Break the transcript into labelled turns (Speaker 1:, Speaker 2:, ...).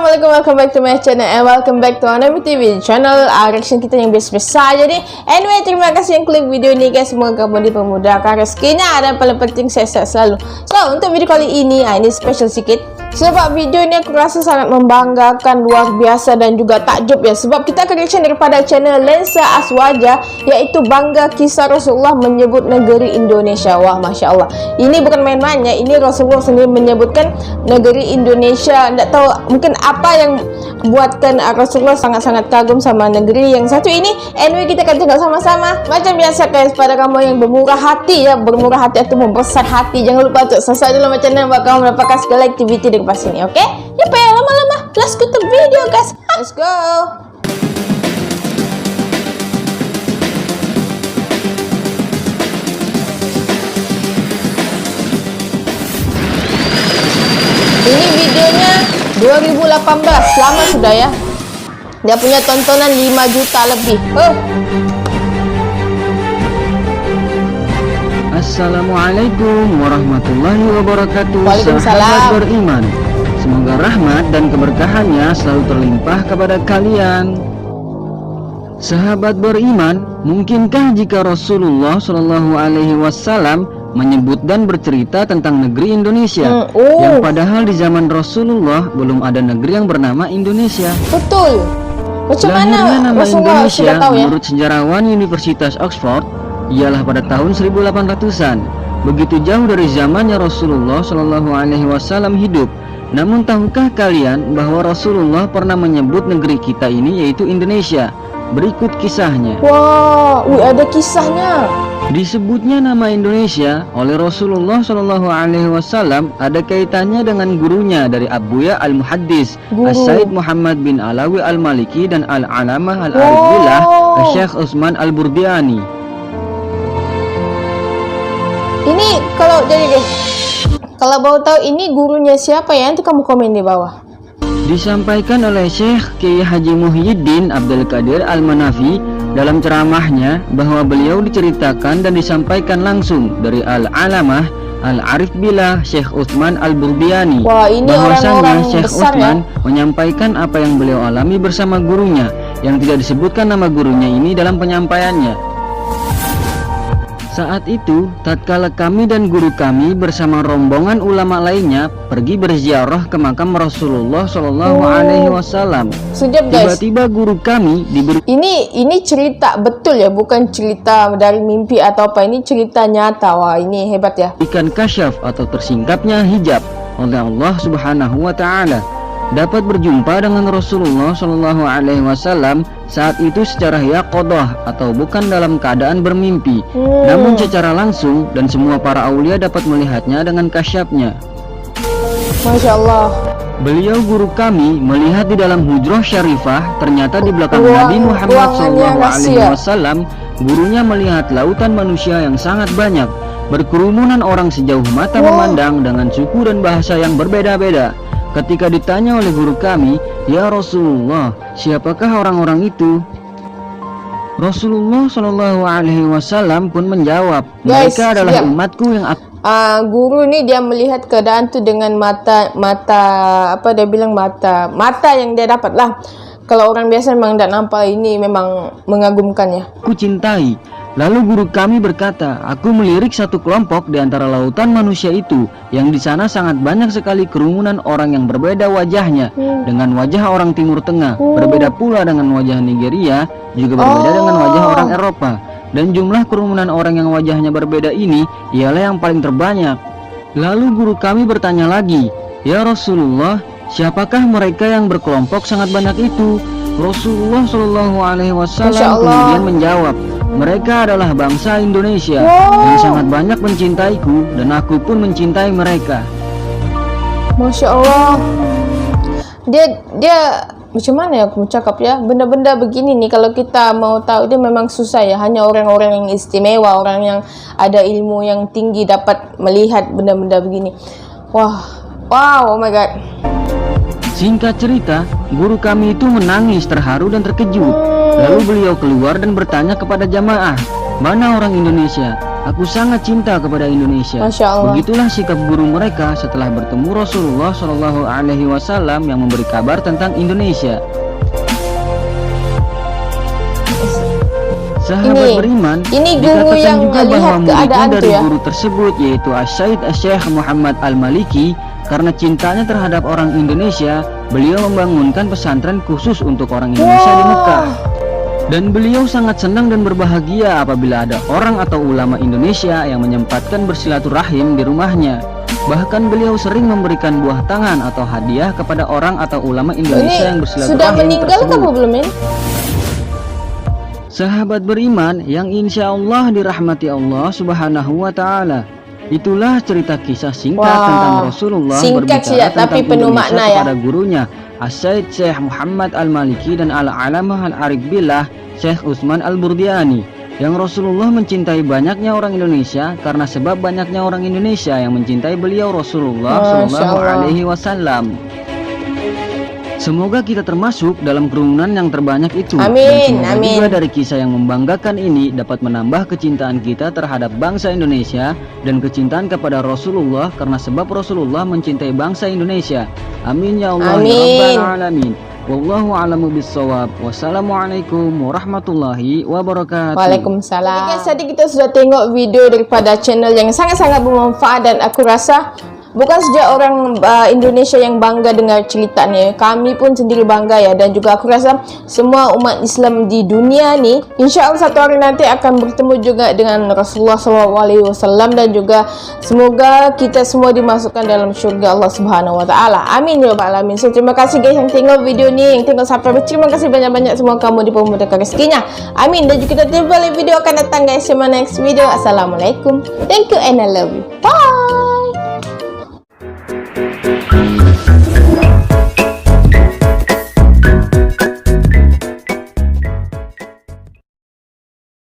Speaker 1: Assalamualaikum, welcome back to my channel and welcome back to Anami TV channel. Reaction kita yang biasa-biasa aja nih. Anyway, terima kasih yang klik video ini guys. Semoga kamu dipermudahkan rezekinya dan paling penting sehat selalu. So, untuk video kali ini, ini special sedikit. Sebab video ini aku rasa sangat membanggakan, luar biasa dan juga takjub ya. Sebab kita akan reaction daripada channel Lensa Aswaja, yaitu bangga kisah Rasulullah menyebut negeri Indonesia. Wah, Masya Allah. Ini bukan main-main ya. Ini Rasulullah sendiri menyebutkan negeri Indonesia. Tidak tahu mungkin apa yang buatkan Rasulullah sangat-sangat kagum sama negeri yang satu ini. Anyway, kita akan tengok sama-sama. Macam biasa guys, pada kamu yang bermurah hati ya, bermurah hati atau membesar hati, jangan lupa untuk subscribe dulu my channel buat kamu mendapatkan segala aktiviti dari pas ini, oke? Ya payah lama-lama. Let's go to video guys. Let's go. Ini videonya 2018, lama sudah ya. Dia punya tontonan 5 juta lebih.
Speaker 2: Assalamualaikum warahmatullahi wabarakatuh.
Speaker 1: Waalaikumsalam.
Speaker 2: Sahabat beriman, semoga rahmat dan keberkahannya selalu terlimpah kepada kalian. Sahabat beriman, mungkinkah jika Rasulullah Shallallahu Alaihi Wasallam menyebut dan bercerita tentang negeri Indonesia, yang padahal di zaman Rasulullah belum ada negeri yang bernama Indonesia?
Speaker 1: Betul. Macam
Speaker 2: Lahirnya
Speaker 1: mana
Speaker 2: nama
Speaker 1: Rasulullah
Speaker 2: Indonesia
Speaker 1: sudah tahu ya?
Speaker 2: menurut sejarawan Universitas Oxford ialah pada tahun 1800-an, begitu jauh dari zamannya Rasulullah Shallallahu Alaihi Wasallam hidup. Namun tahukah kalian bahwa Rasulullah pernah menyebut negeri kita ini yaitu Indonesia? Berikut kisahnya.
Speaker 1: Wah, ada kisahnya.
Speaker 2: Disebutnya nama Indonesia oleh Rasulullah Shallallahu Alaihi Wasallam ada kaitannya dengan gurunya dari Abuya Al-Muhaddis As-Said Muhammad bin Alawi Al-Maliki dan Al-Alamah Al-Arif Billah Syekh Utsman Al-Burdiani.
Speaker 1: Ini kalau jadi guys, kalau mau tahu ini gurunya siapa ya, nanti kamu komen di bawah.
Speaker 2: Disampaikan oleh Syekh Kiai Haji Muhyiddin Abdul Qadir Al-Manafi dalam ceramahnya bahwa beliau diceritakan dan disampaikan langsung dari Al-Alamah Al-Arif Billah Syekh Utsman Al-Burdiani bahwasanya Syekh Utsman menyampaikan apa yang beliau alami bersama gurunya, yang tidak disebutkan nama gurunya ini dalam penyampaiannya. Saat itu, tatkala kami dan guru kami bersama rombongan ulama lainnya pergi berziarah ke makam Rasulullah Shallallahu Alaihi Wasallam.
Speaker 1: Sejak guys,
Speaker 2: tiba-tiba guru kami diberi.
Speaker 1: Ini cerita betul ya, bukan cerita dari mimpi atau apa. Ini cerita nyata. Wah, ini hebat ya.
Speaker 2: Ikan kasyaf atau tersingkapnya hijab oleh Allah Subhanahu Wa Taala. Dapat berjumpa dengan Rasulullah Shallallahu Alaihi Wasallam saat itu secara yaqodah atau bukan dalam keadaan bermimpi, namun secara langsung, dan semua para aulia dapat melihatnya dengan kasyafnya.
Speaker 1: Masya Allah.
Speaker 2: Beliau guru kami melihat di dalam hujrah syarifah, ternyata di belakang Nabi Muhammad Shallallahu Alaihi Wasallam, gurunya melihat lautan manusia yang sangat banyak, berkerumunan orang sejauh mata memandang dengan suku dan bahasa yang berbeda-beda. Ketika ditanya oleh guru kami, "Ya Rasulullah, siapakah orang-orang itu?" Rasulullah Shallallahu Alaihi Wasallam pun menjawab, "Mereka adalah umatku yang..."
Speaker 1: Guru ini dia melihat keadaan itu dengan mata apa dia bilang mata yang dia dapat lah. Kalau orang biasa memang tidak nampak, ini memang mengagumkan ya.
Speaker 2: Ku cintai. Lalu guru kami berkata, "Aku melirik satu kelompok di antara lautan manusia itu, yang di sana sangat banyak sekali kerumunan orang yang berbeda wajahnya, dengan wajah orang Timur Tengah, berbeda pula dengan wajah Nigeria, juga berbeda dengan wajah orang Eropa. Dan jumlah kerumunan orang yang wajahnya berbeda ini ialah yang paling terbanyak." Lalu guru kami bertanya lagi, "Ya Rasulullah, siapakah mereka yang berkelompok sangat banyak itu?" Rasulullah Shallallahu Alaihi Wasallam kemudian menjawab, "Mereka adalah bangsa Indonesia yang sangat banyak mencintaiku, dan aku pun mencintai mereka."
Speaker 1: Masya Allah. Dia macam mana ya aku cakap ya, benda-benda begini nih kalau kita mau tahu dia memang susah ya. Hanya orang-orang yang istimewa, orang yang ada ilmu yang tinggi dapat melihat benda-benda begini. Wow, oh my god.
Speaker 2: Singkat cerita, guru kami itu menangis terharu dan terkejut. Lalu beliau keluar dan bertanya kepada jamaah, "Mana orang Indonesia? Aku sangat cinta kepada Indonesia.
Speaker 1: Masya Allah.
Speaker 2: Begitulah sikap guru mereka setelah bertemu Rasulullah Shallallahu Alaihi Wasallam yang memberi kabar tentang Indonesia. Sahabat beriman,
Speaker 1: ini guru
Speaker 2: dikatakan
Speaker 1: yang
Speaker 2: juga bahwa
Speaker 1: lihat
Speaker 2: muridnya
Speaker 1: keadaan
Speaker 2: dari
Speaker 1: tuh ya.
Speaker 2: guru tersebut yaitu Asy-Syaikh Syekh Muhammad Al-Maliki. Karena cintanya terhadap orang Indonesia, beliau membangunkan pesantren khusus untuk orang Indonesia di Mekah. Dan beliau sangat senang dan berbahagia apabila ada orang atau ulama Indonesia yang menyempatkan bersilaturahim di rumahnya. Bahkan beliau sering memberikan buah tangan atau hadiah kepada orang atau ulama Indonesia yang bersilaturahim
Speaker 1: sudah meninggal
Speaker 2: tersebut.
Speaker 1: kamu belum ini?
Speaker 2: Sahabat beriman yang insya Allah dirahmati Allah Subhanahu wa Ta'ala. Itulah cerita kisah singkat tentang Rasulullah
Speaker 1: singkat sih ya,
Speaker 2: berbicara
Speaker 1: tapi
Speaker 2: tentang
Speaker 1: penuh
Speaker 2: Indonesia
Speaker 1: makna ya.
Speaker 2: kepada gurunya Asy-Syaikh Syekh Muhammad Al-Maliki dan Al-Alamah Al-Arif Billah Syekh Utsman Al-Burdiani. Yang Rasulullah mencintai banyaknya orang Indonesia karena sebab banyaknya orang Indonesia yang mencintai beliau Rasulullah Shallallahu Alaihi Wasallam. Semoga kita termasuk dalam kerumunan yang terbanyak itu.
Speaker 1: Amin,
Speaker 2: dan semoga
Speaker 1: amin.
Speaker 2: juga dari kisah yang membanggakan ini dapat menambah kecintaan kita terhadap bangsa Indonesia dan kecintaan kepada Rasulullah karena sebab Rasulullah mencintai bangsa Indonesia. Amin ya Allah ya Rabbal Alamin. Wallahu a'lamu bissawab. Wassalamualaikum warahmatullahi wabarakatuh.
Speaker 1: Waalaikumsalam. Jadi guys, tadi kita sudah tengok video daripada channel yang sangat-sangat bermanfaat dan aku rasa bukan saja orang Indonesia yang bangga dengar ceritanya, kami pun sendiri bangga ya. Dan juga aku rasa semua umat Islam di dunia nih, insya Allah satu hari nanti akan bertemu juga dengan Rasulullah SAW. Dan juga semoga kita semua dimasukkan dalam surga Allah Subhanahu Wa Taala. Amin ya rabbal alamin. So terima kasih guys yang tengok video ni, yang tengok sampai habis. Terima kasih banyak-banyak semua kamu dipermudahkan rezekinya. Amin. Dan juga kita jumpa lagi video akan datang guys. See you next video. Assalamualaikum. Thank you and I love you. Bye.